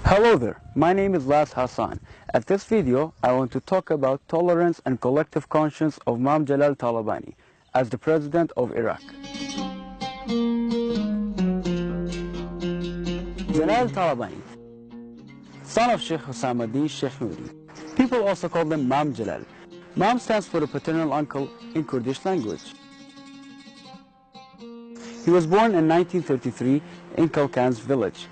Hello there, my name is Las Hassan. At this video, I want to talk about tolerance and collective conscience of Imam Jəlal Talabani as the president of Iraq. Jəlal Talabani, son of Sheikh Husamuddin Sheikh Nouri. People also call them Imam Jəlal. Imam stands for a paternal uncle in Kurdish language. He was born in 1933 in Kalkan's village.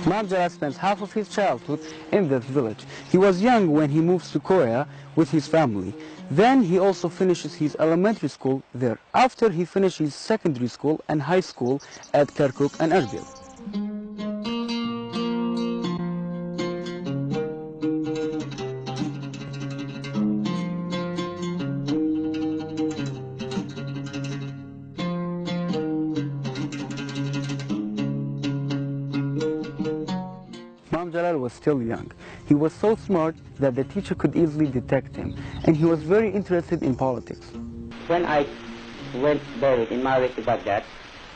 Imam Jəlal spends half of his childhood in that village. He was young when he moves to Korea with his family. Then he also finishes his elementary school there. After he finishes secondary school and high school at Kirkuk and Erbil. Jəlal was still young. He was so smart that the teacher could easily detect him, and he was very interested in politics. When I went buried in my way to Baghdad,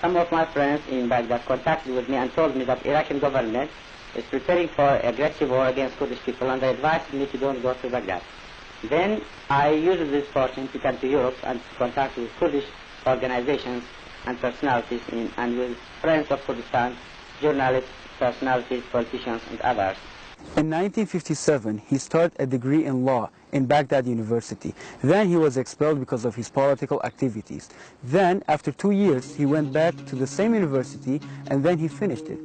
some of my friends in Baghdad contacted with me and told me that Iraqi government is preparing for aggressive war against Kurdish people, and they advised me to don't go to Baghdad. Then I used this fortune to come to Europe and contact with Kurdish organizations and personalities and with friends of Kurdistan, journalists, personalities, politicians, and others. In 1957, he started a degree in law in Baghdad University. Then he was expelled because of his political activities. Then, after 2 years, he went back to the same university, and then he finished it.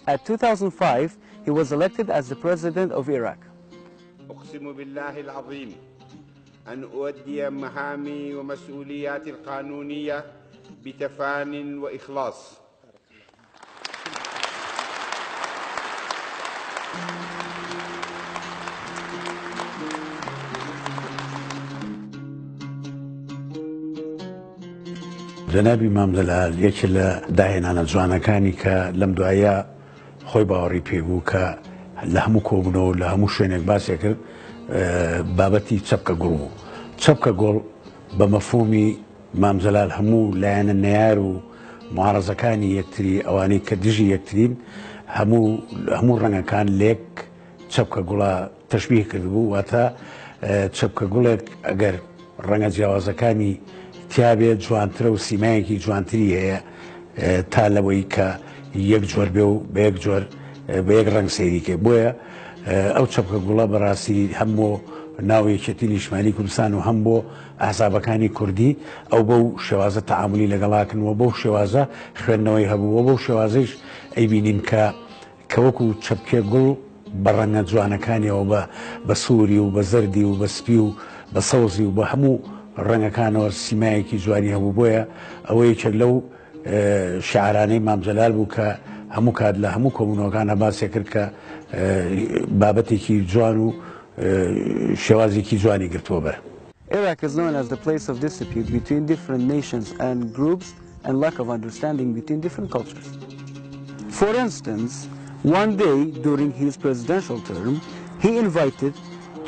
At 2005, he was elected as the president of Iraq. أقسم بالله العظيم أن أؤدي مهامي ومسؤولياتي القانونية بتفان وإخلاص. جناب إمام جلال يكلا داهنا جوانەکانی کە لەم دوایە خۆی باوەڕی پێبوو کە لە هەموو کۆبنەوە لە هەموو شوێنێک باسێ کرد بابەتی چەپکە گوڵ بوو. چەپکە گوڵ بە مەفهومی مام جەلال هەموو لایەنە نەیار و معارەزەکانی یەکتری ئەوانەی کە دژی یەکترین هەموو ڕەنگەکان لێک چەپکە گوڵە تەشبیه کرد بوو، واتە چەپکە گوڵێک ئەگەر ڕەنگە جیاوازەکانی تیابێت جوانترە و سیمایەکی جوانتری هەیە تا لەوەی کە یەک جۆر بێ و بە یەک جۆر بە یەک ڕەنگ سەیریکێ. بۆیە ئەو چەپکە گوڵە بەڕاستی هەم بۆ ناویەکێتی نیشتیمانی کوردستان و هەم بۆ ئاحزابەکانی کوردی ئەو بەو شێوازە تەعاملی لەگەڵاکردنەوە بەو شێوازە خوێندنەوەی هەبووە بەو شێوازەیش ئەیبینین کە وەکو چەپکێ گوڵ بە ڕەنگە جوانەکانیەوە بە سووری و بە زەردی و بە سپی و بە سەوزی و بە هەموو ڕەنگەکانەوە سیمایەکی جوانی هەبوو. بۆیە ئەوەی یەکێک لەو شعرانەی مام جەلال بوو کە هەموو کات لە هەموو کۆبوونەوەکانە باسێ کرد کە بابەتێکی جوان و شێوازێکی جوانی گرتووە بەر. Iraq is known as the place of dispute between different nations and groups and lack of understanding between different cultures. For instance, one day during his presidential term, he invited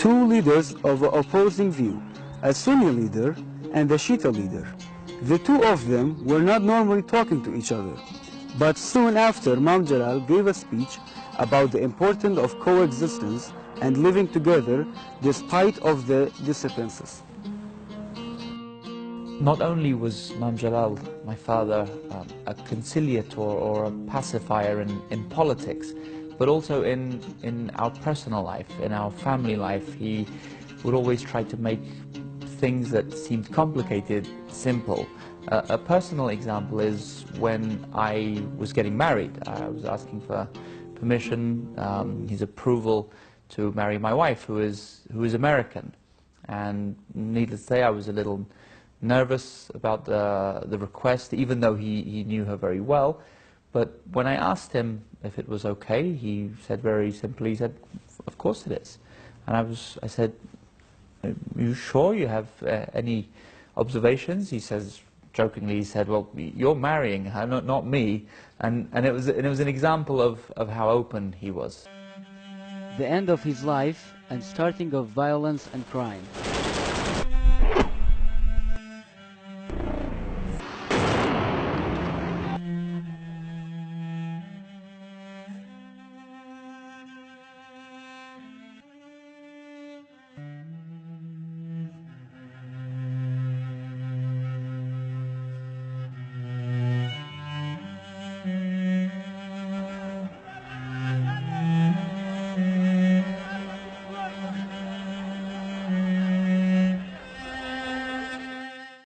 two leaders of an opposing view, a Sunni leader and a Shia leader. The two of them were not normally talking to each other, but soon after Imam Jəlal gave a speech about the importance of coexistence and living together despite of the differences. Not only was Imam Jəlal, my father, a conciliator or a pacifier in politics, but also in our personal life, in our family life. He would always try to make things that seemed complicated simple. A personal example is when I was getting married. I was asking for permission, his approval to marry my wife, who is American. And needless to say, I was a little nervous about the request, even though he knew her very well. But when I asked him if it was okay, he said very simply, he said, "Of course it is." And I said, you sure you have any observations? He says, jokingly, he said, well, you're marrying her, not me. And it was an example of how open he was. The end of his life and starting of violence and crime.